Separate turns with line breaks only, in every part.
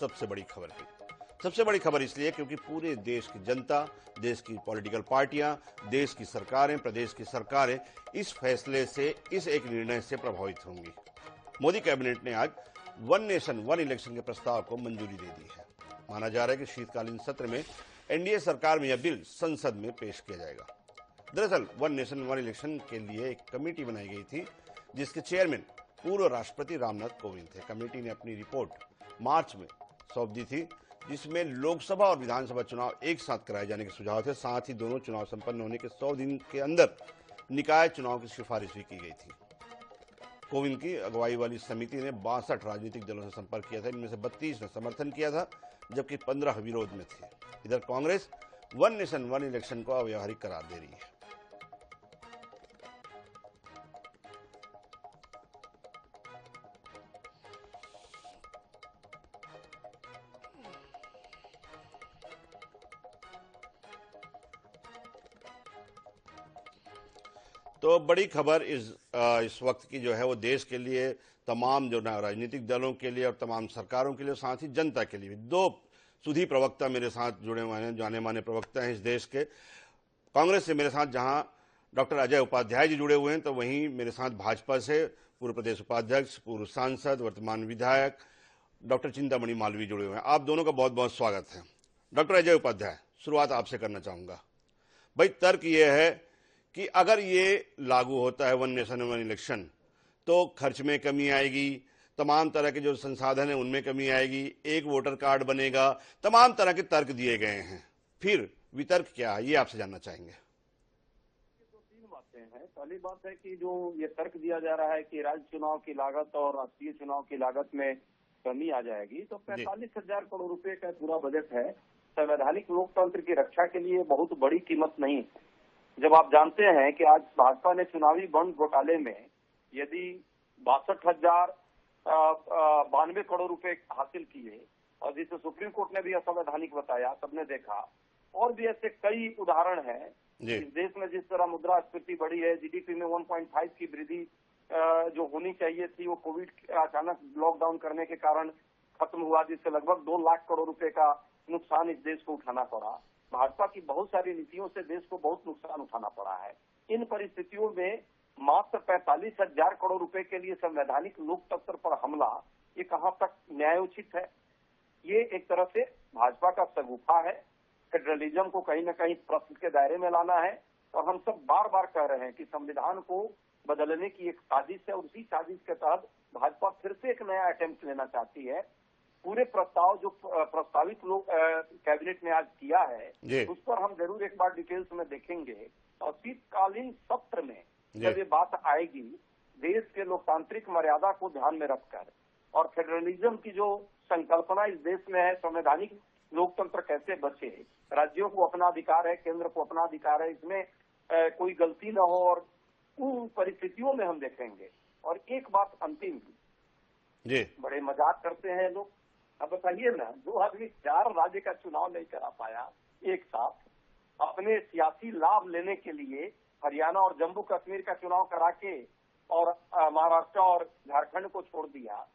सबसे बड़ी खबर है। सबसे बड़ी खबर इसलिए क्योंकि पूरे देश की जनता, देश की पॉलिटिकल पार्टियां, देश की सरकारें, प्रदेश की सरकारें इस फैसले से, इस एक निर्णय से प्रभावित होंगी। मोदी कैबिनेट ने आज वन नेशन वन इलेक्शन के प्रस्ताव को मंजूरी दे दी है। माना जा रहा है कि शीतकालीन सत्र में एनडीए सरकार में यह बिल संसद में पेश किया जाएगा। दरअसल वन नेशन वन इलेक्शन के लिए एक कमेटी बनाई गई थी, जिसके चेयरमैन पूर्व राष्ट्रपति रामनाथ कोविंद थे। कमेटी ने अपनी रिपोर्ट मार्च में सौंप दी थी, जिसमें लोकसभा और विधानसभा चुनाव एक साथ कराए जाने के सुझाव थे। साथ ही दोनों चुनाव संपन्न होने के 100 दिन के अंदर निकाय चुनाव की सिफारिश भी की गई थी। कोविंद की अगुवाई वाली समिति ने 62 राजनीतिक दलों से संपर्क किया था। इनमें से 32 ने समर्थन किया था, जबकि 15 विरोध में थे। इधर Congress one nation one election को अव्यावहारिक करार दे रही है। तो बड़ी खबर इस वक्त की जो है वो देश के लिए, तमाम जो राजनीतिक दलों के लिए और तमाम सरकारों के लिए, साथ ही जनता के लिए। दो सुधी प्रवक्ता मेरे साथ जुड़े हुए हैं, जाने माने प्रवक्ता हैं इस देश के। कांग्रेस से मेरे साथ जहां डॉक्टर अजय उपाध्याय जी जुड़े हुए हैं, तो वहीं मेरे साथ भाजपा से पूर्व प्रदेश उपाध्यक्ष, पूर्व सांसद, वर्तमान विधायक डॉक्टर चिंतामणि मालवीय जुड़े हुए हैं। आप दोनों का बहुत बहुत स्वागत है। डॉक्टर अजय उपाध्याय, शुरुआत आपसे करना चाहूंगा। भाई, तर्क ये है कि अगर ये लागू होता है वन नेशन वन इलेक्शन, तो खर्च में कमी आएगी, तमाम तरह के जो संसाधन है उनमें कमी आएगी, एक वोटर कार्ड बनेगा, तमाम तरह के तर्क दिए गए हैं। फिर वितर्क क्या है, ये आपसे जानना चाहेंगे।
तो तीन बातें हैं। पहली बात है कि जो ये तर्क दिया जा रहा है कि राज्य चुनाव की लागत और राष्ट्रीय चुनाव की लागत में कमी आ जाएगी, तो 45,000 करोड़ रुपए का पूरा बजट है। संवैधानिक लोकतंत्र की रक्षा के लिए बहुत बड़ी कीमत नहीं। जब आप जानते हैं कि आज भाजपा ने चुनावी बॉन्ड घोटाले में यदि 62,092 करोड़ रुपए हासिल किए, और जिसे सुप्रीम कोर्ट ने भी असंवैधानिक बताया, सबने देखा, और भी ऐसे कई उदाहरण हैं। इस देश में जिस तरह मुद्रास्फीति बढ़ी है, जीडीपी में 1.5 की वृद्धि जो होनी चाहिए थी, वो कोविड अचानक लॉकडाउन करने के कारण खत्म हुआ, जिससे लगभग 2 लाख करोड़ रुपए का नुकसान इस देश को उठाना पड़ा। भाजपा की बहुत सारी नीतियों से देश को बहुत नुकसान उठाना पड़ा है। इन परिस्थितियों में मात्र 45,000 करोड़ रुपए के लिए संवैधानिक लोकतंत्र पर हमला, ये कहां तक न्यायोचित है? ये एक तरह से भाजपा का शगुफा है। फेडरलिज्म को कहीं न कहीं प्रश्न के दायरे में लाना है। और हम सब बार बार कह रहे हैं कि संविधान को बदलने की एक साजिश है, और उसी साजिश के तहत भाजपा फिर से एक नया अटेम्प्ट लेना चाहती है। पूरे प्रस्ताव जो प्रस्तावित लोग कैबिनेट ने आज किया है, उस पर हम जरूर एक बार डिटेल्स में देखेंगे। और शीतकालीन सत्र में जब ये बात आएगी, देश के लोकतांत्रिक मर्यादा को ध्यान में रखकर और फेडरलिज्म की जो संकल्पना इस देश में है, संवैधानिक लोकतंत्र कैसे बचे, राज्यों को अपना अधिकार है, केंद्र को अपना अधिकार है, इसमें कोई गलती न हो, और उन परिस्थितियों में हम देखेंगे। और एक बात अंतिम, बड़े मजाक करते हैं लोग। अब बताइए ना, जो आदमी 4 राज्य का चुनाव नहीं करा पाया एक साथ, अपने सियासी लाभ लेने के लिए हरियाणा और जम्मू कश्मीर का चुनाव करा के और महाराष्ट्र और झारखंड को छोड़ दिया,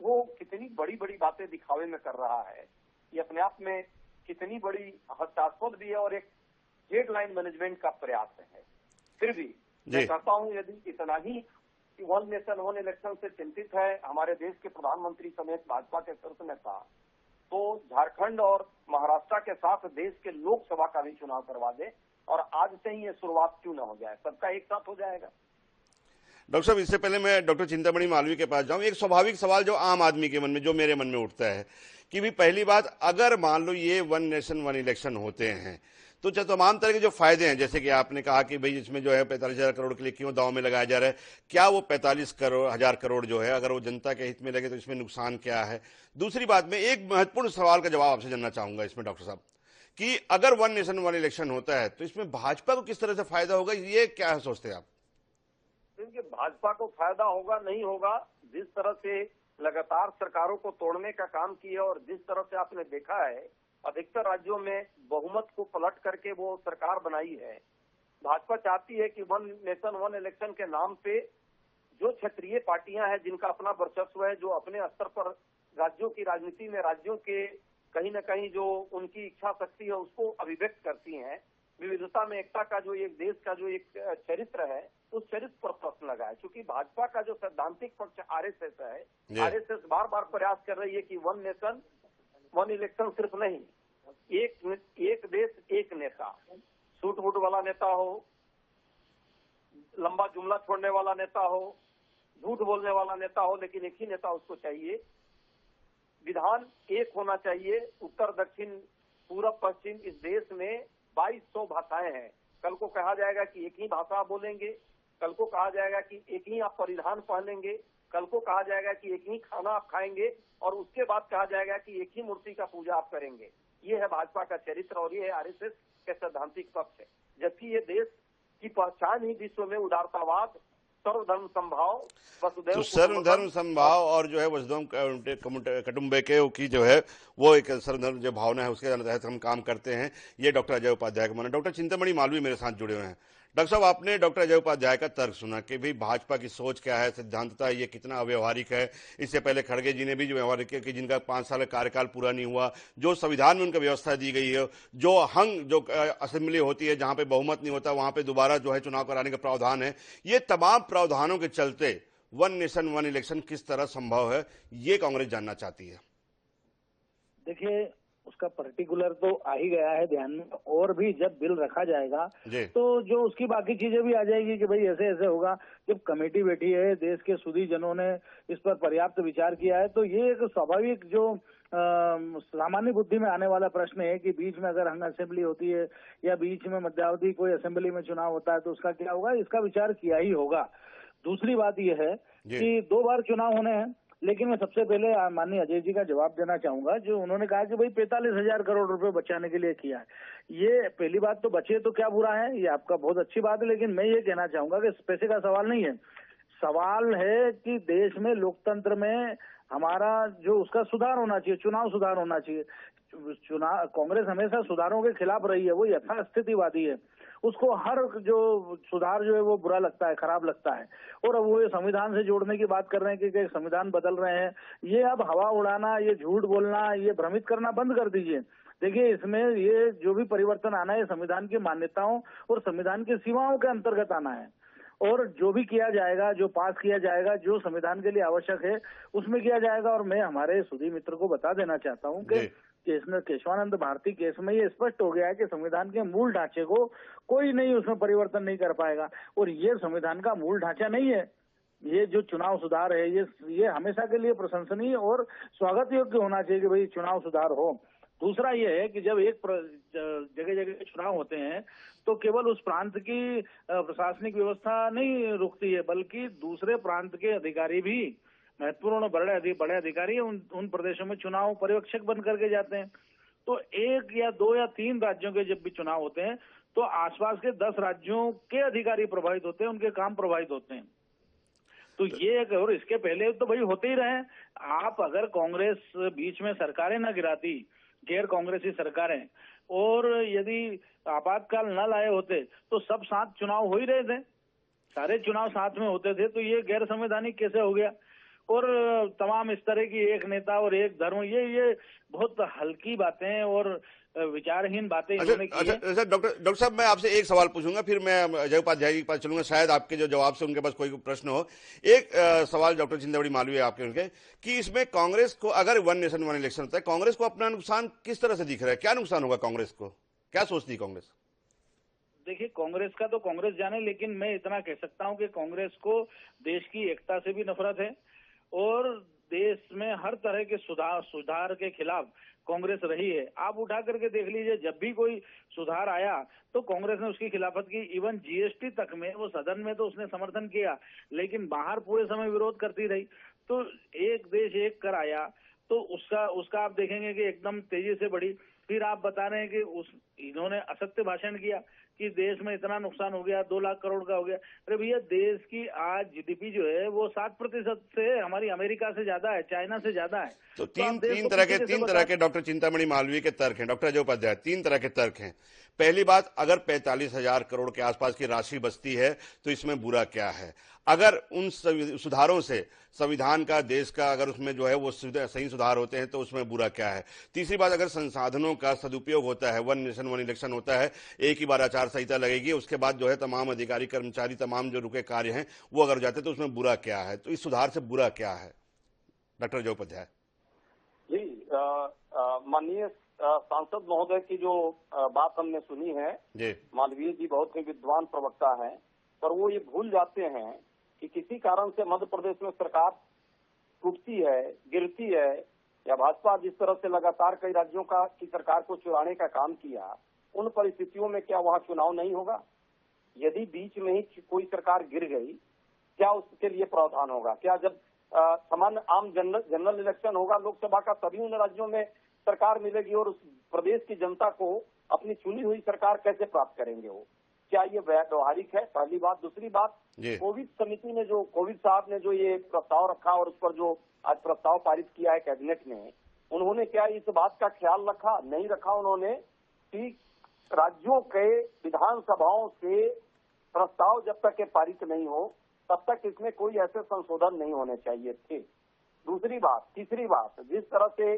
वो कितनी बड़ी बड़ी बातें दिखावे में कर रहा है। ये अपने आप में कितनी बड़ी हास्यास्पद भी है और एक हेडलाइन मैनेजमेंट का प्रयास है। फिर भी मैं कहता हूं, यदि इतना ही वन नेशन वन इलेक्शन से चिंतित है हमारे देश के प्रधानमंत्री समेत भाजपा के शीर्ष नेता, तो झारखंड और महाराष्ट्र के साथ देश के लोकसभा का भी चुनाव करवा दे, और आज से ही ये शुरुआत क्यों ना हो जाए, सबका एक साथ हो जाएगा।
डॉक्टर साहब, इससे पहले मैं डॉक्टर चिंतामणि मालवीय के पास जाऊं, एक स्वाभाविक सवाल जो आम आदमी के मन में, जो मेरे मन में उठता है कि भी पहली बात, अगर मान लो ये वन नेशन वन इलेक्शन होते हैं, तो तमाम तरह के जो फायदे हैं, जैसे कि आपने कहा कि भाई इसमें जो है 45,000 करोड़ के लिए क्यों दांव में लगाया जा रहा है, क्या वो 45,000 करोड़ जो है अगर वो जनता के हित में लगे तो इसमें नुकसान क्या है? दूसरी बात, मैं एक महत्वपूर्ण सवाल का जवाब आपसे जानना चाहूंगा इसमें डॉक्टर साहब, कि अगर वन नेशन वन इलेक्शन होता है तो इसमें भाजपा को किस तरह से फायदा होगा, ये क्या सोचते हैं आप?
क्योंकि भाजपा को फायदा होगा नहीं होगा, जिस तरह से लगातार सरकारों को तोड़ने का काम किया, और जिस तरह से आपने देखा है अधिकतर राज्यों में बहुमत को पलट करके वो सरकार बनाई है। भाजपा चाहती है कि वन नेशन वन इलेक्शन के नाम पे जो क्षेत्रीय पार्टियां हैं, जिनका अपना वर्चस्व है, जो अपने स्तर पर राज्यों की राजनीति में राज्यों के कहीं न कहीं जो उनकी इच्छा शक्ति है उसको अभिव्यक्त करती हैं। विविधता में एकता का जो एक देश का जो एक चरित्र है, उस चरित्र पर प्रश्न लगा है। क्योंकि भाजपा का जो सैद्धांतिक पक्ष आरएसएस है, आरएसएस बार बार प्रयास कर रही है कि वन नेशन वन इलेक्शन सिर्फ नहीं, एक देश एक नेता, सूट बूट वाला नेता हो, लंबा जुमला छोड़ने वाला नेता हो, झूठ बोलने वाला नेता हो, लेकिन एक ही नेता उसको चाहिए। विधान एक होना चाहिए। उत्तर दक्षिण पूरब पश्चिम इस देश में 2200 भाषाएं हैं। कल को कहा जाएगा कि एक ही भाषा आप बोलेंगे, कल को कहा जाएगा कि एक ही आप परिधान पहनेंगे, कल को कहा जाएगा कि एक ही खाना आप खाएंगे, और उसके बाद कहा जाएगा कि एक ही मूर्ति का पूजा आप करेंगे। ये है भाजपा का चरित्र और ये है आरएसएस के सैद्धांतिक पक्ष है। जबकि ये देश की पहचान ही विश्व में उदारतावाद, सर्वधर्म समभाव, वसुधैव
तो सर्वधर्म समभाव और जो है वसुधैव कुटुंबकम की जो है वो एक सर्वधर्म जो भावना है उसके तहत हम काम करते हैं। ये डॉक्टर अजय उपाध्याय का मानना। डॉक्टर चिंतामणि मालवीय मेरे साथ जुड़े हुए हैं। डॉक्टर साहब, आपने डॉक्टर अजय उपाध्याय का तर्क सुना कि भाई भाजपा की सोच क्या है, सिद्धांतता ये कितना अव्यवहारिक है। इससे पहले खड़गे जी ने भी जो व्यवहारिक किया कि जिनका 5 साल का कार्यकाल पूरा नहीं हुआ, जो संविधान में उनका व्यवस्था दी गई है, जो जो असेंबली होती है जहां पे बहुमत नहीं होता वहां पे दोबारा जो है चुनाव कराने का प्रावधान है, ये तमाम प्रावधानों के चलते वन नेशन वन इलेक्शन किस तरह संभव है, ये कांग्रेस जानना चाहती है।
देखिए, उसका पर्टिकुलर तो आ ही गया है ध्यान में, और भी जब बिल रखा जाएगा तो जो उसकी बाकी चीजें भी आ जाएगी कि भाई ऐसे ऐसे होगा। जब कमेटी बैठी है, देश के सुधी जनों ने इस पर पर्याप्त विचार किया है, तो ये एक स्वाभाविक जो सामान्य बुद्धि में आने वाला प्रश्न है कि बीच में अगर हंग असेंबली होती है या बीच में मध्यावधि कोई असेंबली में चुनाव होता है तो उसका क्या होगा, इसका विचार किया ही होगा। दूसरी बात यह है कि 2 बार चुनाव होने हैं, लेकिन मैं सबसे पहले माननीय अजय जी का जवाब देना चाहूंगा जो उन्होंने कहा कि भाई 45,000 करोड़ रुपए बचाने के लिए किया है। ये पहली बात तो बचे तो क्या बुरा है, ये आपका बहुत अच्छी बात है, लेकिन मैं ये कहना चाहूंगा कि पैसे का सवाल नहीं है। सवाल है कि देश में लोकतंत्र में हमारा जो उसका सुधार होना चाहिए, चुनाव सुधार होना चाहिए। चुनाव कांग्रेस हमेशा सुधारों के खिलाफ रही है, वो यथास्थितिवादी है। उसको हर जो सुधार जो है वो बुरा लगता है, खराब लगता है। और अब वो संविधान से जोड़ने की बात कर रहे हैं कि संविधान बदल रहे हैं, ये अब हवा उड़ाना, ये झूठ बोलना, ये भ्रमित करना बंद कर दीजिए। देखिए, इसमें ये जो भी परिवर्तन आना है संविधान की मान्यताओं और संविधान की सीमाओं के अंतर्गत आना है, और जो भी किया जाएगा, जो पास किया जाएगा, जो संविधान के लिए आवश्यक है उसमें किया जाएगा। और मैं हमारे सुधी मित्र को बता देना चाहता हूं कि केशवानंद भारती केस में ये स्पष्ट हो गया है कि संविधान के मूल ढांचे को कोई नहीं उसमें परिवर्तन नहीं कर पाएगा, और ये संविधान का मूल ढांचा नहीं है। ये जो चुनाव सुधार है ये हमेशा के लिए प्रशंसनीय और स्वागत योग्य होना चाहिए कि भाई चुनाव सुधार हो। दूसरा ये है कि जब एक जगह जगह चुनाव होते हैं तो केवल उस प्रांत की प्रशासनिक व्यवस्था नहीं रुकती है, बल्कि दूसरे प्रांत के अधिकारी भी, महत्वपूर्ण बड़े अधिकारी उन प्रदेशों में चुनाव पर्यवेक्षक बन करके जाते हैं। तो 1 या 2 या 3 राज्यों के जब भी चुनाव होते हैं तो आसपास के 10 राज्यों के अधिकारी प्रभावित होते हैं, उनके काम प्रभावित होते हैं। तो ये एक, और इसके पहले तो भाई होते ही रहे। आप अगर कांग्रेस बीच में सरकारें न गिराती, गैर कांग्रेसी सरकारें, और यदि आपातकाल न लाए होते तो सब साथ चुनाव हो ही रहे थे, सारे चुनाव साथ में होते थे, तो ये गैर संवैधानिक कैसे हो गया। और तमाम इस तरह की एक नेता और एक धर्म, ये बहुत हल्की बातें और विचारहीन बातें इन्होंने की है।
अच्छा डॉक्टर साहब, मैं आपसे एक सवाल पूछूंगा, फिर मैं अजय उपाध्याय जी के पास चलूंगा, शायद आपके जो जवाब से उनके पास कोई प्रश्न हो। एक सवाल डॉक्टर चिंतामणि मालवीय आपके उनके कि इसमें कांग्रेस को, अगर वन नेशन वन इलेक्शन होता है, कांग्रेस को अपना नुकसान किस तरह से दिख रहा है, क्या नुकसान होगा कांग्रेस को, क्या सोचती है कांग्रेस?
देखिए, कांग्रेस का तो कांग्रेस जाने, लेकिन मैं इतना कह सकता हूं कि कांग्रेस को देश की एकता से भी नफरत है और देश में हर तरह के सुधार के खिलाफ कांग्रेस रही है। आप उठा करके देख लीजिए, जब भी कोई सुधार आया तो कांग्रेस ने उसकी खिलाफत की। इवन जीएसटी तक में, वो सदन में तो उसने समर्थन किया, लेकिन बाहर पूरे समय विरोध करती रही। तो एक देश एक कर आया तो उसका आप देखेंगे कि एकदम तेजी से बढ़ी। फिर आप बता रहे हैं कि इन्होंने असत्य भाषण किया कि देश में इतना नुकसान हो गया, 2 लाख करोड़ का हो गया। अरे भैया, देश की आज जीडीपी जो है वो 7% से हमारी अमेरिका से ज्यादा है, चाइना से ज्यादा है।
तो तीन तरह के डॉक्टर चिंतामणि मालवीय के तर्क हैं, डॉक्टर अजय उपाध्याय, 3 तरह के तर्क हैं। पहली बात, अगर 45,000 करोड़ के आसपास की राशि बचती है तो इसमें बुरा क्या है? अगर उन सुधारों से संविधान का, देश का, अगर उसमें जो है वो सही सुधार होते हैं तो उसमें बुरा क्या है? तीसरी बात, अगर संसाधनों का सदुपयोग होता है, 1 नेशन 1 इलेक्शन होता है, एक ही बार आचार संहिता लगेगी, उसके बाद जो है तमाम अधिकारी कर्मचारी, तमाम जो रुके कार्य हैं वो अगर जाते तो उसमें बुरा क्या है? तो इस सुधार से बुरा क्या है, डॉक्टर अजय उपाध्याय?
जी, माननीय सांसद महोदय की जो बात हमने सुनी है, मालवीय जी बहुत ही विद्वान प्रवक्ता हैं, पर वो ये भूल जाते हैं कि किसी कारण से मध्य प्रदेश में सरकार टूटती है, गिरती है, या भाजपा जिस तरह से लगातार कई राज्यों की सरकार को चुराने का काम किया, उन परिस्थितियों में क्या वहाँ चुनाव नहीं होगा? यदि बीच में ही कोई सरकार गिर गई, क्या उसके लिए प्रावधान होगा? क्या जब सामान्य आम जनरल इलेक्शन होगा लोकसभा का, तभी उन राज्यों में सरकार मिलेगी और उस प्रदेश की जनता को अपनी चुनी हुई सरकार कैसे प्राप्त करेंगे वो? क्या ये व्यवहारिक है? पहली बात। दूसरी बात, कोविड समिति ने जो, कोविड साहब ने जो ये प्रस्ताव रखा और उस पर जो आज प्रस्ताव पारित किया है कैबिनेट ने, उन्होंने क्या इस बात का ख्याल रखा? नहीं रखा उन्होंने कि राज्यों के विधानसभाओं से प्रस्ताव जब तक ये पारित नहीं हो तब तक इसमें कोई ऐसे संशोधन नहीं होने चाहिए थे। दूसरी बात। तीसरी बात, जिस तरह से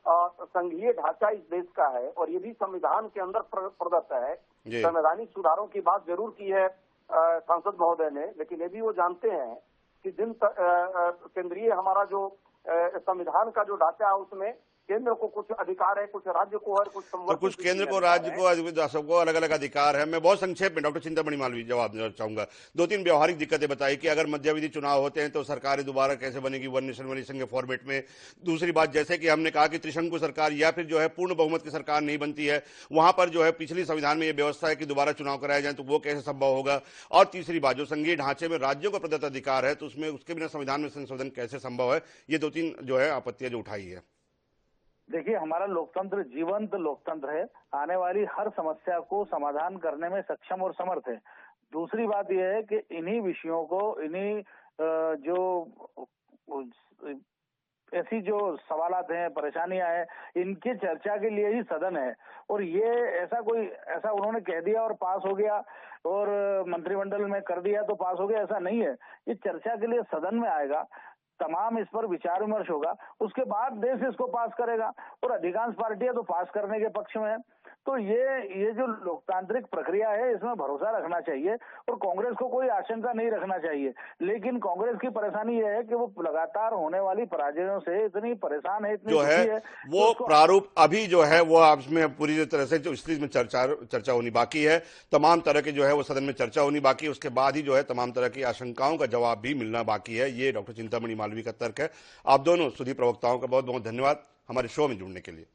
संघीय ढांचा इस देश का है और ये भी संविधान के अंदर प्रदत्त है, संवैधानिक सुधारों की बात जरूर की है सांसद महोदय ने, लेकिन ये भी वो जानते हैं कि जिन केंद्रीय हमारा जो संविधान का जो ढांचा है उसमें केंद्र को कुछ अधिकार है, कुछ राज्य को है, कुछ
केंद्र को, राज्य को, सबको अलग अलग अधिकार है। मैं बहुत संक्षेप में डॉक्टर चिंतामणि मालवीय जवाब देना चाहूंगा। 2-3 व्यवहारिक दिक्कतें बताई कि अगर मध्यावधि चुनाव होते हैं तो सरकारें दोबारा कैसे बनेगी 1 नेशन 1 इलेक्शन के फॉर्मेट में। दूसरी बात, जैसे कि हमने कहा कि त्रिशंकु सरकार या फिर जो है पूर्ण बहुमत की सरकार नहीं बनती है, वहां पर जो है पिछली संविधान में यह व्यवस्था है कि दोबारा चुनाव कराया जाए, तो वो कैसे संभव होगा? और तीसरी बात, जो संघीय ढांचे में राज्यों का प्रदत्त अधिकार है तो उसमें उसके बिना संविधान में संशोधन कैसे संभव है? ये 2-3 जो है आपत्तियां जो उठाई है।
देखिए, हमारा लोकतंत्र जीवंत लोकतंत्र है, आने वाली हर समस्या को समाधान करने में सक्षम और समर्थ है। दूसरी बात यह है कि इन्हीं विषयों को, इन्हीं जो ऐसी जो सवालात हैं, परेशानियां हैं, इनकी चर्चा के लिए ही सदन है। और ये ऐसा उन्होंने कह दिया और पास हो गया और मंत्रिमंडल में कर दिया तो पास हो गया, ऐसा नहीं है। ये चर्चा के लिए सदन में आएगा, तमाम इस पर विचार विमर्श होगा, उसके बाद देश इसको पास करेगा और अधिकांश पार्टियां तो पास करने के पक्ष में है। तो ये जो लोकतांत्रिक प्रक्रिया है, इसमें भरोसा रखना चाहिए और कांग्रेस को कोई आशंका नहीं रखना चाहिए। लेकिन कांग्रेस की परेशानी यह है कि वो लगातार होने वाली पराजयों से इतनी परेशान है, इतनी
जो है वो प्रारूप अभी जो है वो आपमें पूरी तरह से जो स्थिति में चर्चा होनी बाकी है, तमाम तरह की जो है वो सदन में चर्चा होनी बाकी है, उसके बाद ही जो है तमाम तरह की आशंकाओं का जवाब भी मिलना बाकी है। ये डॉक्टर चिंतामणि मालवीय का तर्क है। आप दोनों सुधी प्रवक्ताओं का बहुत बहुत धन्यवाद हमारे शो में जुड़ने के लिए।